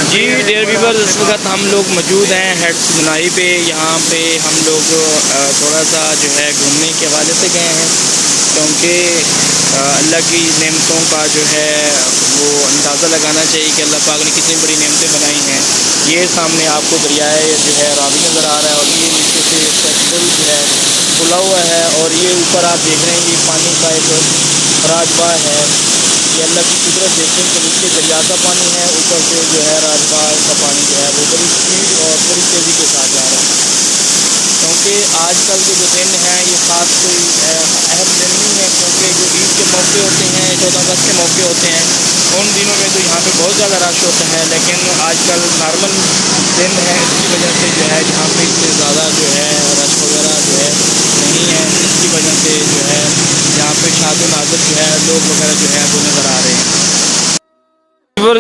जी dear viewers, इस वक्त हम लोग मौजूद हैं हेड्स बुनाई पे। यहाँ पे हम लोग थोड़ा सा जो है घूमने के हवाले से गए हैं, क्योंकि अल्लाह की नेमतों का जो है वो अंदाज़ा लगाना चाहिए कि अल्लाह पाक ने कितनी बड़ी नेमतें बनाई हैं। ये सामने आपको दरियाए जो है रावी नज़र आ रहा है, और ये नीचे से इसका पुल जो है खुला हुआ है, और ये ऊपर आप देख रहे हैं ये पानी का एक राजबाग है। ये अल्लाह की कुदरत देखें कि नीचे दरिया का पानी है, ऊपर से जो है राजबाग का पानी जो है वो बड़ी स्पीड और बड़ी तेज़ी के साथ जा रहा है। क्योंकि आजकल के जो दिन हैं ये ख़ास कोई अहम दिन नहीं है, क्योंकि जो ईद के मौके होते हैं, 14 अगस्त के मौके होते हैं, उन दिनों में तो यहाँ पे बहुत ज़्यादा रश होता है। लेकिन आजकल नॉर्मल दिन है, इसकी वजह से जो है यहाँ पे इससे ज़्यादा जो है रश वगैरह जो है नहीं है। इसकी वजह से जो है यहाँ पे शाद नाज़र जो है लोग वगैरह जो है वो नज़र आ रहे हैं।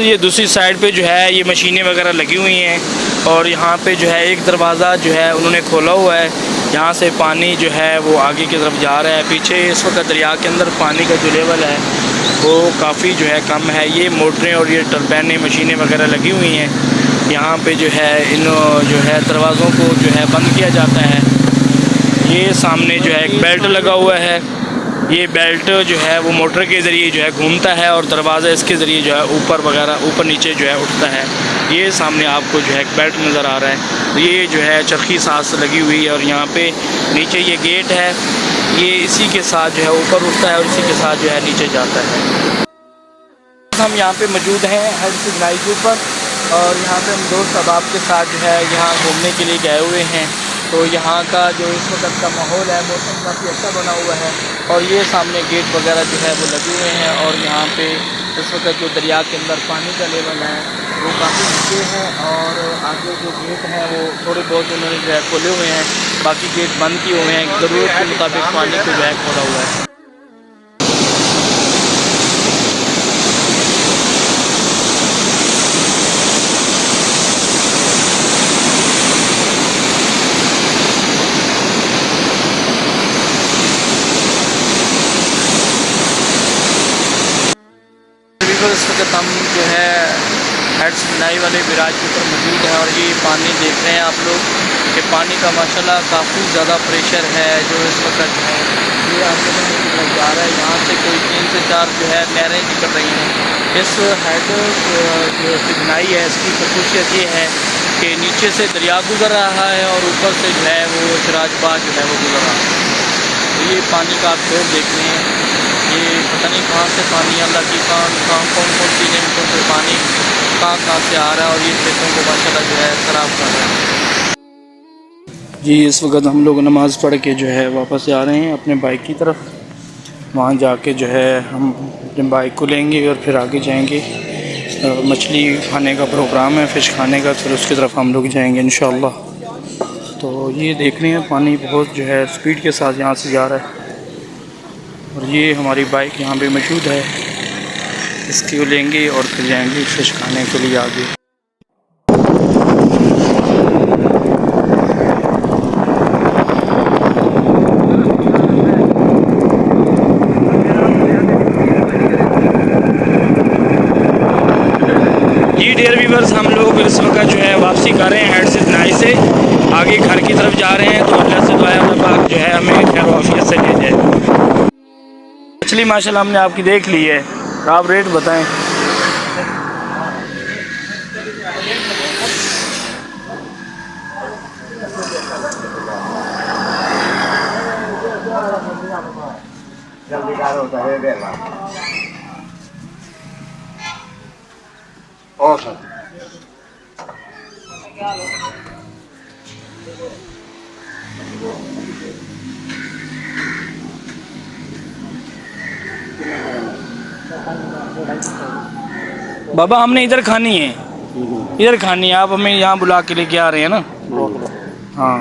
ये दूसरी साइड पे जो है ये मशीनें वगैरह लगी हुई हैं, और यहाँ पे जो है एक दरवाज़ा जो है उन्होंने खोला हुआ है, यहाँ से पानी जो है वो आगे की तरफ जा रहा है। पीछे इस वक्त दरिया के अंदर पानी का जो लेवल है वो काफ़ी जो है कम है। ये मोटरें और ये टरबाइनें मशीनें वगैरह लगी हुई हैं। यहाँ पे जो है इन जो है दरवाज़ों को जो है बंद किया जाता है। ये सामने जो है एक बेल्ट लगा हुआ है, ये बेल्ट जो है वो मोटर के ज़रिए जो है घूमता है, और दरवाज़ा इसके ज़रिए जो है ऊपर वगैरह ऊपर नीचे जो है उठता है। ये सामने आपको जो है एक बेल्ट नज़र आ रहा है, तो ये जो है चरखी सांस लगी हुई है, और यहाँ पे नीचे ये गेट है, ये इसी के साथ जो है ऊपर उठता है और इसी के साथ जो है नीचे जाता है। हम यहाँ पे मौजूद हैं हेड्स बुनाई के ऊपर, और यहाँ पे हम दोस्त अहबाब के साथ जो है यहाँ घूमने के लिए गए हुए हैं। तो यहाँ का जो इस वक्त का माहौल है, मौसम काफ़ी अच्छा बना हुआ है, और ये सामने गेट वगैरह जो है वो लगे हुए हैं। और यहाँ पे इस वक्त जो दरिया के अंदर पानी का लेवल है वो काफ़ी नीचे है, और आगे जो गेट हैं वो थोड़े बहुत उन्होंने जो है खोले हुए हैं, बाकी गेट बंद किए हुए हैं। ज़रूरत के मुताबिक पानी को जो है खोला हुआ है। इस वक्त हम जो है हेड्स बुनाई वाले विराज के ऊपर मौजूद हैं, और ये पानी देख रहे हैं आप लोग कि पानी का माशाल्लाह काफ़ी ज़्यादा प्रेशर है जो इस वक्त है ये आगे बढ़ने की तरफ जा रहा है। यहाँ से कोई 3 से 4 जो है नहरें निकल रही हैं। इस हेड जो बुनाई है इसकी खसूसियत ये है कि नीचे से दरिया गुजर रहा है, और ऊपर से जो है वो सिराजबाग जो है वो गुजर रहा है। तो ये पानी का आप शोर देख रहे हैं, ये पता नहीं कहाँ से पानी, अल्लाह की कहाँ कौन कौन सी नेमतों से पानी कहाँ से आ रहा है, और ये खेतों को माशाल्लाह जो है ख़राब कर रहा है। जी इस वक्त हम लोग नमाज़ पढ़ के जो है वापस जा रहे हैं अपने बाइक की तरफ। वहाँ जाके जो है हम अपने बाइक को लेंगे और फिर आगे जाएंगे। मछली खाने का प्रोग्राम है, फ़िश खाने का, फिर उसकी तरफ हम लोग जाएंगे इंशाअल्लाह। तो ये देख रहे हैं पानी बहुत जो है स्पीड के साथ यहाँ से जा रहा है, और ये हमारी बाइक यहाँ पे मौजूद है, इसको लेंगे और फिर जाएंगे फ़िश खाने के लिए आगे। जी डियर व्यूअर्स, हम लोग इस वक्त जो है वापसी कर रहे हैं हेड्स बुनाई से, आगे घर की तरफ जा रहे हैं। तो अल्लाह से दुआ है अल्लाह पाक जो है हमें खैर वाफियत से ले जाए। मछली माशाल्लाह हमने आपकी देख ली है, आप रेट बताएं। बाबा हमने इधर खानी है, इधर खानी है, आप हमें यहाँ बुला के लेके आ रहे हैं ना। हाँ